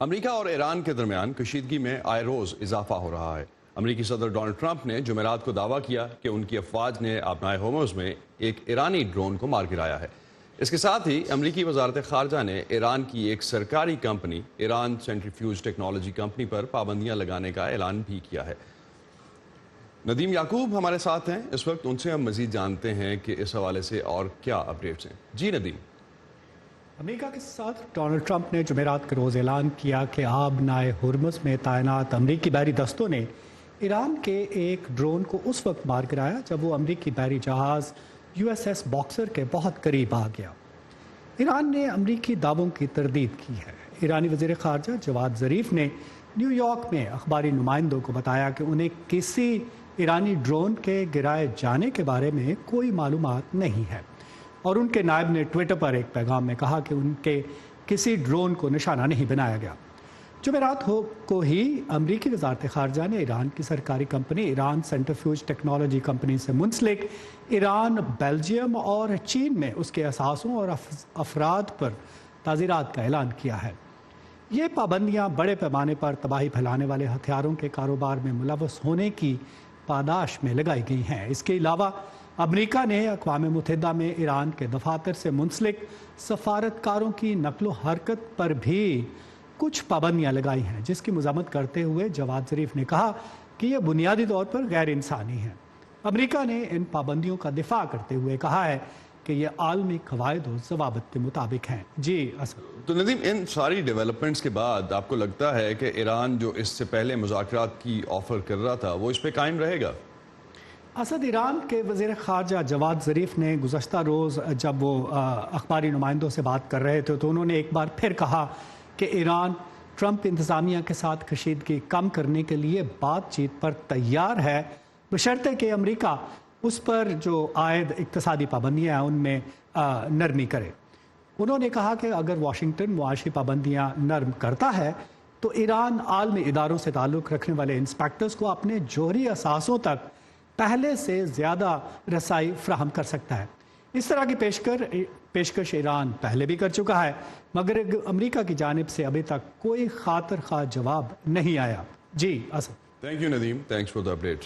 امریکہ اور ایران کے درمیان کشیدگی میں آئے روز اضافہ ہو رہا ہے۔ امریکی صدر ڈونلڈ ٹرمپ نے جمعرات کو دعویٰ کیا کہ ان کی افواج نے آبنائے ہورمز میں ایک ایرانی ڈرون کو مار گرایا ہے۔ اس کے ساتھ ہی امریکی وزارت خارجہ نے ایران کی ایک سرکاری company Iran centrifuge technology company پر پابندیاں لگانے کا اعلان بھی کیا ہے۔ ندیم یعقوب ہمارے ساتھ ہیں اس وقت، ان سے ہم مزید جانتے ہیں کہ اس حوالے سے اور کیا اپڈیٹس ہیں۔ جی ندیم۔ امریکہ کے ساتھ ڈونلڈ ٹرمپ نے جمعرات کے روز اعلان کیا کہ آبنائے ہورمز میں تعینات امریکی بحری دستوں نے ایران کے ایک ڈرون کو اس وقت مار گرایا جب وہ امریکی بحری جہاز USS باکسر کے بہت قریب آ گیا۔ ایران نے امریکی دعووں کی تردید کی ہے۔ ایرانی وزیر خارجہ جواد ظریف نے نیو یارک میں اخباری نمائندوں کو بتایا کہ انہیں کسی ایرانی ڈرون کے گرائے جانے کے بارے میں کوئی معلومات نہیں ہے، اور ان کے نائب نے ٹویٹر پر ایک پیغام میں کہا کہ ان کے کسی ڈرون کو نشانہ نہیں بنایا گیا۔ جمعرات کو ہی امریکی وزارت خارجہ نے ایران کی سرکاری company Iran centrifuge technology company سے منسلک ایران، بیلجیم اور چین میں اس کے اثاثوں اور افراد پر تعزیرات کا اعلان کیا ہے۔ یہ پابندیاں بڑے پیمانے پر تباہی پھیلانے والے ہتھیاروں کے کاروبار میں ملوث ہونے کی پاداش میں لگائی گئی ہیں۔ اس کے علاوہ امریکہ نے اقوام متحدہ میں ایران کے دفاتر سے منسلک سفارتکاروں کی نقل و حرکت پر بھی کچھ پابندیاں لگائی ہیں، جس کی مذمت کرتے ہوئے جواد ظریف نے کہا کہ یہ بنیادی طور پر غیر انسانی ہے۔ امریکہ نے ان پابندیوں کا دفاع کرتے ہوئے کہا ہے کہ یہ عالمی قواعد و ضوابط کے مطابق ہیں۔ جی اسد۔ تو ندیم، ان ساری ڈیولپمنٹس کے بعد آپ کو لگتا ہے کہ ایران جو اس سے پہلے مذاکرات کی آفر کر رہا تھا وہ اس پہ قائم رہے گا؟ اسد، ایران کے وزیر خارجہ جواد ظریف نے گزشتہ روز جب وہ اخباری نمائندوں سے بات کر رہے تھے تو انہوں نے ایک بار پھر کہا کہ ایران ٹرمپ انتظامیہ کے ساتھ کشیدگی کم کرنے کے لیے بات چیت پر تیار ہے، بشرطے کہ امریکہ اس پر جو عائد اقتصادی پابندیاں ہیں ان میں نرمی کرے۔ انہوں نے کہا کہ اگر واشنگٹن معاشی پابندیاں نرم کرتا ہے تو ایران عالمی اداروں سے تعلق رکھنے والے انسپیکٹرز کو اپنے جوہری اثاثوں تک پہلے سے زیادہ رسائی فراہم کر سکتا ہے۔ اس طرح کی پیشکش ایران پہلے بھی کر چکا ہے، مگر امریکہ کی جانب سے ابھی تک کوئی خاطر خواہ جواب نہیں آیا۔ جی Asad. Thank you Nadeem, thanks for the update.